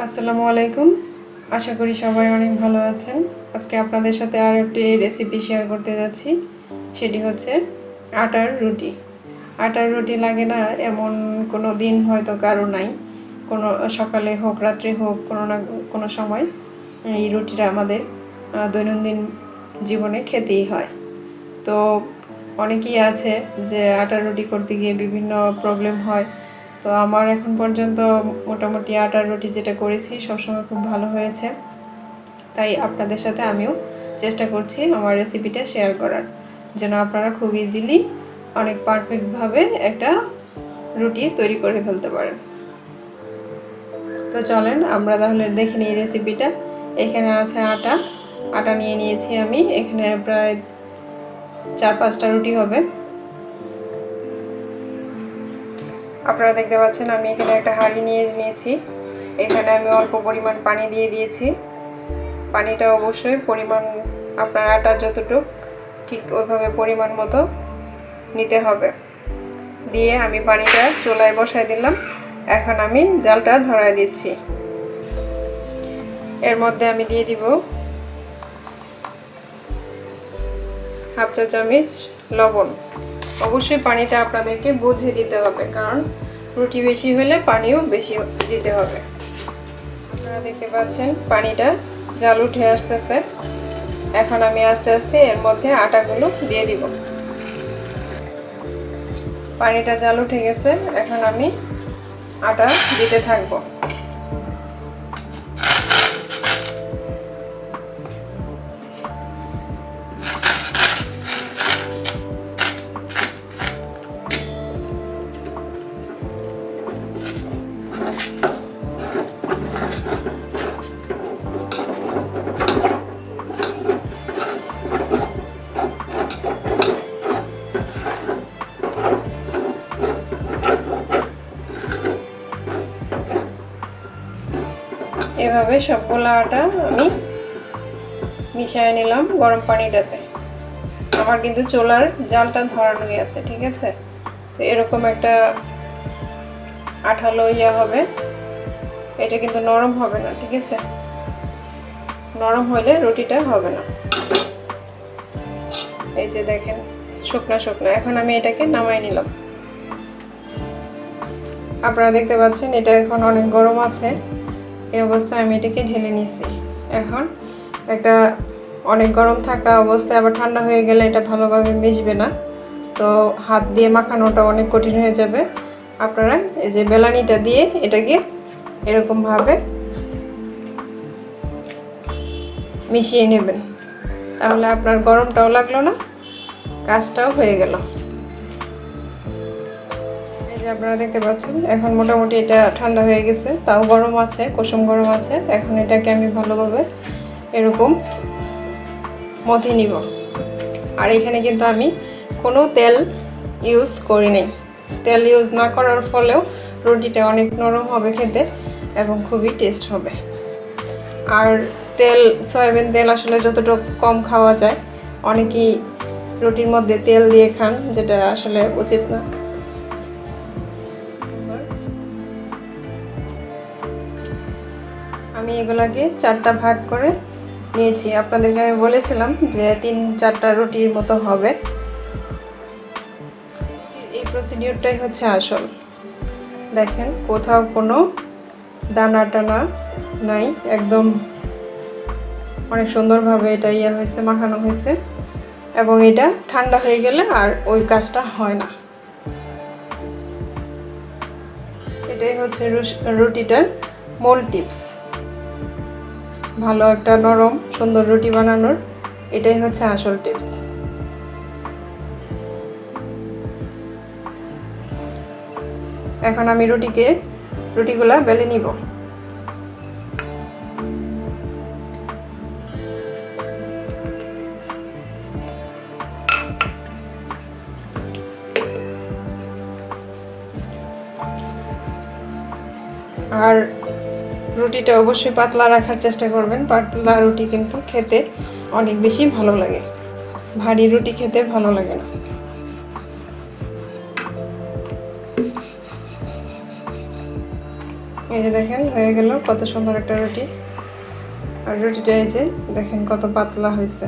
আসসালামু আলাইকুম। আশা করি সবাই অনেক ভালো আছেন। আজকে আপনাদের সাথে আর একটি রেসিপি শেয়ার করতে যাচ্ছি। সেটি হচ্ছে আটার রুটি। আটার রুটি লাগে না এমন কোনো দিন হয়তো কারো নাই। কোনো সকালে হোক রাত্রে হোক কোনো না কোনো সময় এই রুটিটা আমাদের দৈনন্দিন জীবনে খেতেই হয়। তো অনেকেই আছে যে আটার রুটি করতে গিয়ে বিভিন্ন প্রবলেম হয়। তো আমার এখন পর্যন্ত মোটামুটি আটার রুটি যেটা করেছি সবসময় খুব ভালো হয়েছে। তাই আপনাদের সাথে আমিও চেষ্টা করছি আমার রেসিপিটা শেয়ার করার, যেন আপনারা খুব ইজিলি অনেক পারফেক্টভাবে একটা রুটি তৈরি করে ফেলতে পারেন। তো চলেন আমরা তাহলে দেখে নিই রেসিপিটা। এখানে আছে আটা নিয়ে নিয়েছি আমি। এখানে প্রায় 4-5টা রুটি হবে। আপনারা দেখতে পাচ্ছেন আমি এখানে একটা হাঁড়ি নিয়ে নিয়েছি। এখানে আমি অল্প পরিমাণ পানি দিয়ে দিয়েছি। পানিটা অবশ্যই পরিমাণ আপনার আটার যতটুক ঠিক ওইভাবে পরিমাণ মতো নিতে হবে। দিয়ে আমি পানিটা চুলায় বসাই দিলাম। এখন আমি জালটা ধরায় দিচ্ছি। এর মধ্যে আমি দিয়ে দিব হাফ চা চামচ লবণ। অবশ্যই পানিটা আপনাদেরকে বুঝে দিতে হবে, কারণ রুটি বেশি হলে পানিও বেশি দিতে হবে। আপনারা দেখতে পাচ্ছেন পানিটা জাল উঠে আসতেছে। এখন আমি আস্তে আস্তে এর মধ্যে আটাগুলো দিয়ে দিব। পানিটা জাল উঠে গেছে, এখন আমি আটা দিতে থাকবো। এভাবে সবগুলো আটা আমি মিশিয়ে নিলাম গরম পানিটাতে। আমার কিন্তু চুলার জালটা ধরানোই আছে, ঠিক আছে? তো এরকম একটা আঠালো হবে, এটা কিন্তু নরম হবে না, ঠিক আছে? নরম হলে রুটিটা হবে না। এই যে দেখেন শুকনা শুকনা। এখন আমি এটাকে নামাই নিলাম। আপনারা দেখতে পাচ্ছেন এটা এখন অনেক গরম আছে। এই অবস্থায় আমি এটাকে ঢেলে নিয়েছি। এখন একটা অনেক গরম থাকা অবস্থায় আবার ঠান্ডা হয়ে গেলে এটা ভালোভাবে মিশবে না, তো হাত দিয়ে মাখানোটা অনেক কঠিন হয়ে যাবে। আপনারা এই যে বেলানিটা দিয়ে এটাকে এরকমভাবে মিশিয়ে নেবেন, তাহলে আপনার গরমটাও লাগলো না, কাজটাও হয়ে গেল। আপনারা দেখতে পাচ্ছেন এখন মোটামুটি এটা ঠান্ডা হয়ে গেছে, তাও গরম আছে, কুসুম গরম আছে। এখন এটাকে আমি ভালোভাবে এরকম মথে নিব। আর এখানে কিন্তু আমি কোনো তেল ইউজ করি নাই। তেল ইউজ না করার ফলেও রুটিটা অনেক নরম হবে খেতে এবং খুবই টেস্ট হবে। আর সয়াবিন তেল আসলে যতটুকু কম খাওয়া যায়, অনেকেই রুটির মধ্যে তেল দিয়ে খান, যেটা আসলে উচিত না। আমি এগুলাকে 4টা ভাগ করে নিয়েছি। আপনাদেরকে আমি বলেছিলাম যে 3-4টা রুটির মতো হবে। এই প্রসিডিউরটাই হচ্ছে আসল। দেখেন কোথাও কোনো দানা টানা নাই, একদম অনেক সুন্দরভাবে এটা হয়েছে, মাখানো হয়েছে। এবং এটা ঠান্ডা হয়ে গেলে আর ওই কাজটা হয় না। এটাই হচ্ছে রুটিটার মূল টিপস। ভালো একটা নরম সুন্দর রুটি বানানোর এটাই হচ্ছে আসল টিপস। এখন আমি রুটিগুলা বেলে নিব। আর রুটিটা অবশ্যই পাতলা রাখার চেষ্টা করবেন। পাতলা রুটি কিন্তু খেতে অনেক বেশি ভালো লাগে, ভারী রুটি খেতে ভালো লাগে না। এই যে দেখেন হয়ে গেল কত সুন্দর একটা রুটি। আর রুটিটা এই যে দেখেন কত পাতলা হয়েছে।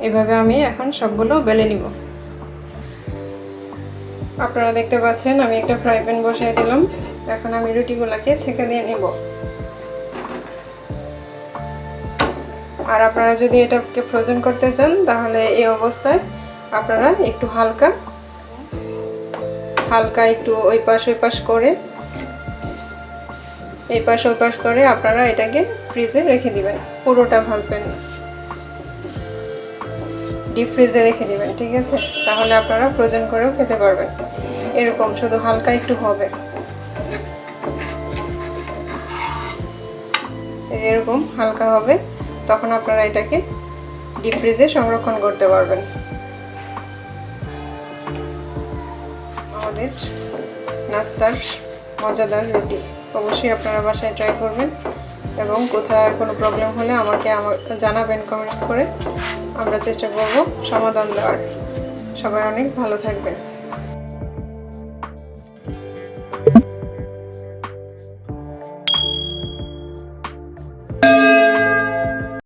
এভাবে আমি এখন সবগুলো বেলে নিব। আপনারা দেখতে পাচ্ছেন আমি একটা ফ্রাই প্যান বসিয়ে দিলাম। এখন আমি রুটিগুলোকে ছেঁকে দিয়ে নিব। আর আপনারা যদি এটাকে ফ্রোজেন করতে চান তাহলে এই অবস্থায় আপনারা একটু হালকা একটু ওই পাশ করে এই পাশ ওই পাশ করে আপনারা এটাকে ফ্রিজে রেখে দিবেন। পুরোটা ভাজবেন না, ডিপ ফ্রিজে রেখে দিবেন, ঠিক আছে? তাহলে আপনারা ফ্রোজেন করেও খেতে পারবেন। এরকম শুধু হালকা একটু হবে, এরকম হালকা হবে, তখন আপনারা এটাকে ডিপ ফ্রিজে সংরক্ষণ করতে পারবেন। আমাদের নাস্তার মজাদার রুটি অবশ্যই আপনারা বাসায় ট্রাই করবেন এবং কোথায় কোনো প্রবলেম হলে আমাকে জানাবেন কমেন্টস করে। আমরা চেষ্টা করব সমাধান দেওয়ার। সবাই অনেক ভালো থাকবেন।